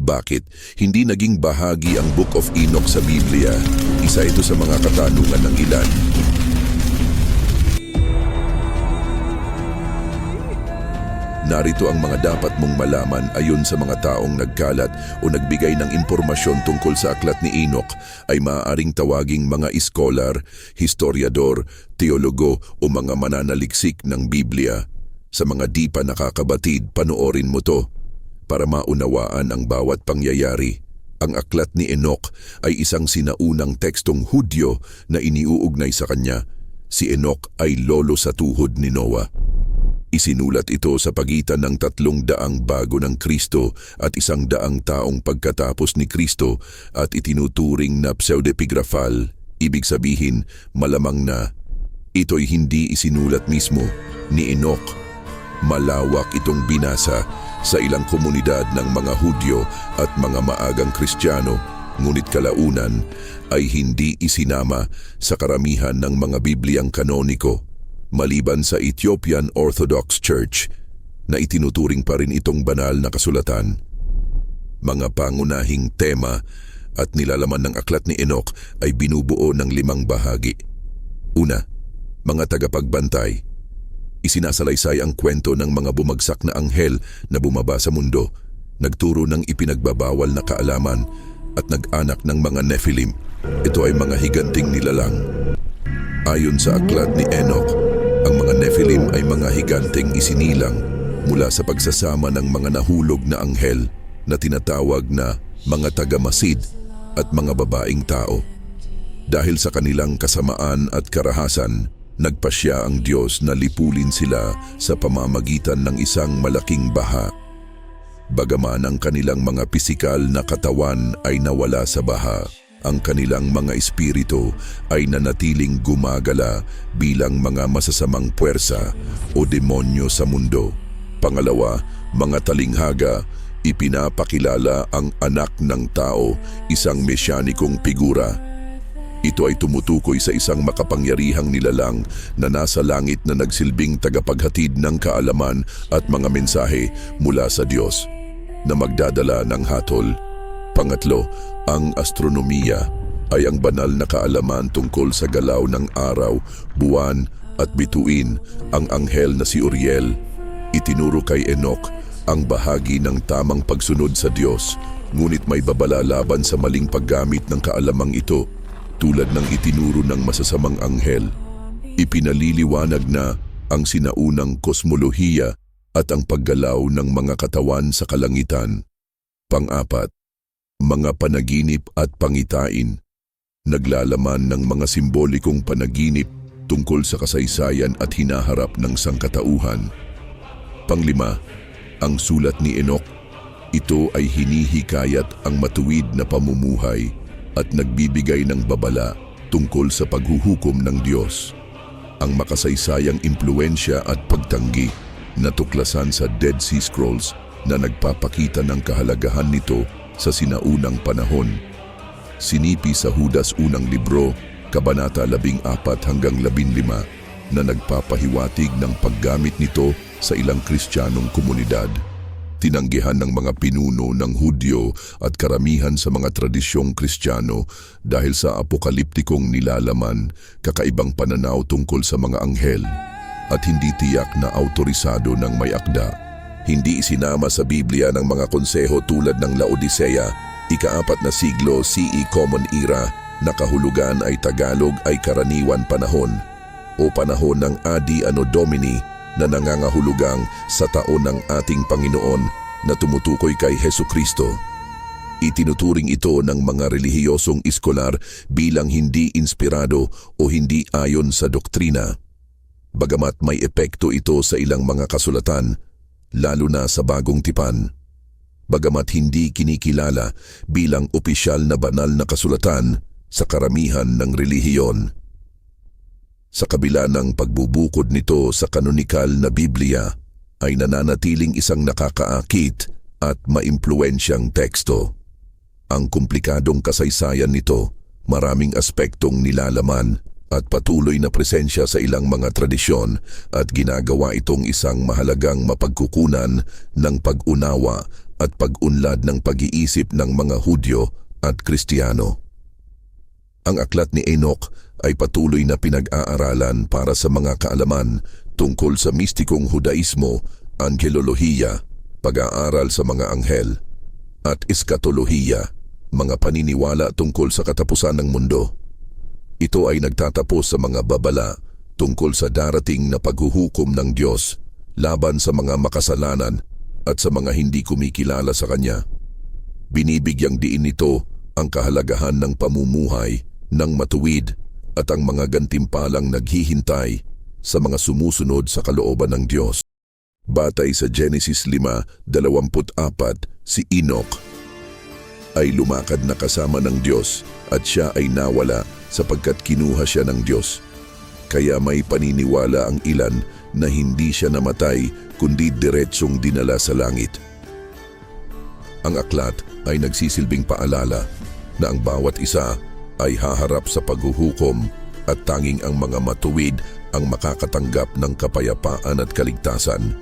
Bakit hindi naging bahagi ang Book of Enoch sa Biblia? Isa ito sa mga katanungan ng ilan. Narito ang mga dapat mong malaman ayon sa mga taong nagkalat o nagbigay ng impormasyon tungkol sa aklat ni Enoch ay maaaring tawaging mga iskolar, historiador, teologo o mga mananaliksik ng Biblia. Sa mga di pa nakakabatid, panoorin mo to para maunawaan ang bawat pangyayari. Ang aklat ni Enoch ay isang sinaunang tekstong Hudyo na iniuugnay sa kanya. Si Enoch ay lolo sa tuhod ni Noah. Isinulat ito sa pagitan ng 300 bago ng Kristo at 100 taong pagkatapos ni Kristo at itinuturing na pseudepigraphal, ibig sabihin malamang na ito'y hindi isinulat mismo ni Enoch. Malawak itong binasa sa ilang komunidad ng mga Hudyo at mga maagang Kristiyano, ngunit kalaunan ay hindi isinama sa karamihan ng mga Bibliang kanoniko. Maliban sa Ethiopian Orthodox Church na itinuturing pa rin itong banal na kasulatan. Mga pangunahing tema at nilalaman ng aklat ni Enoch ay binubuo ng 5 bahagi. Una, mga tagapagbantay. Isinasalaysay ang kwento ng mga bumagsak na anghel na bumaba sa mundo, nagturo ng ipinagbabawal na kaalaman at nag-anak ng mga Nephilim. Ito ay mga higanting nilalang. Ayon sa aklat ni Enoch, ang mga Nephilim ay mga higanteng isinilang mula sa pagsasama ng mga nahulog na anghel na tinatawag na mga tagamasid at mga babaeng tao. Dahil sa kanilang kasamaan at karahasan, nagpasya ang Diyos na lipulin sila sa pamamagitan ng isang malaking baha. Bagaman ang kanilang mga pisikal na katawan ay nawala sa baha, ang kanilang mga espiritu ay nanatiling gumagala bilang mga masasamang puwersa o demonyo sa mundo. Pangalawa, mga talinghaga. Ipinapakilala ang anak ng tao, isang mesyanikong figura. Ito ay tumutukoy sa isang makapangyarihang nilalang na nasa langit na nagsilbing tagapaghatid ng kaalaman at mga mensahe mula sa Diyos na magdadala ng hatol. Pangatlo, ang astronomiya ay ang banal na kaalaman tungkol sa galaw ng araw, buwan at bituin. Ang anghel na si Uriel, itinuro kay Enoch ang bahagi ng tamang pagsunod sa Diyos, ngunit may babala laban sa maling paggamit ng kaalamang ito, tulad ng itinuro ng masasamang anghel. Ipinaliliwanag na ang sinaunang kosmolohiya at ang paggalaw ng mga katawan sa kalangitan. Pang-apat, mga panaginip at pangitain. Naglalaman ng mga simbolikong panaginip tungkol sa kasaysayan at hinaharap ng sangkatauhan. Panglima, ang sulat ni Enoch. Ito ay hinihikayat ang matuwid na pamumuhay at nagbibigay ng babala tungkol sa paghuhukom ng Diyos. Ang makasaysayang impluensya at pagtanggi na tuklasan sa Dead Sea Scrolls na nagpapakita ng kahalagahan nito sa sinaunang panahon. Sinipi sa Judas unang libro, Kabanata 14 hanggang 15 na nagpapahiwatig ng paggamit nito sa ilang Kristiyanong komunidad. Tinanggihan ng mga pinuno ng Hudyo at karamihan sa mga tradisyong Kristiyano dahil sa apokaliptikong nilalaman, kakaibang pananaw tungkol sa mga anghel at hindi tiyak na autorisado ng may akda. Hindi isinama sa Biblia ng mga konseho tulad ng Laodicea, ika-4 na siglo CE Common Era, na kahulugan ay Tagalog ay karaniwan panahon o panahon ng Adi Anno Domini na nangangahulugang sa taon ng ating Panginoon na tumutukoy kay Hesu Kristo. Itinuturing ito ng mga relihiyosong iskolar bilang hindi inspirado o hindi ayon sa doktrina. Bagamat may epekto ito sa ilang mga kasulatan, lalo na sa Bagong Tipan. Bagamat hindi kinikilala bilang opisyal na banal na kasulatan sa karamihan ng relihiyon. Sa kabila ng pagbubukod nito sa kanonikal na Biblia, ay nananatiling isang nakakaakit at maimpluwensyang teksto. Ang komplikadong kasaysayan nito, maraming aspektong nilalaman at patuloy na presensya sa ilang mga tradisyon at ginagawa itong isang mahalagang mapagkukunan ng pag-unawa at pag-unlad ng pag-iisip ng mga Hudyo at Kristiyano. Ang aklat ni Enoch ay patuloy na pinag-aaralan para sa mga kaalaman tungkol sa mistikong Hudaismo, angelolohiya, pag-aaral sa mga anghel, at eskatolohiya, mga paniniwala tungkol sa katapusan ng mundo. Ito ay nagtatapos sa mga babala tungkol sa darating na paghuhukom ng Diyos laban sa mga makasalanan at sa mga hindi kumikilala sa Kanya. Binibigyang diin nito ang kahalagahan ng pamumuhay ng matuwid at ang mga gantimpalang naghihintay sa mga sumusunod sa kalooban ng Diyos. Batay sa Genesis 5:24, si Enoch ay lumakad na kasama ng Diyos at siya ay nawala sapagkat kinuha siya ng Diyos. Kaya may paniniwala ang ilan na hindi siya namatay kundi diretsong dinala sa langit. Ang aklat ay nagsisilbing paalala na ang bawat isa ay haharap sa paghuhukom at tanging ang mga matuwid ang makakatanggap ng kapayapaan at kaligtasan.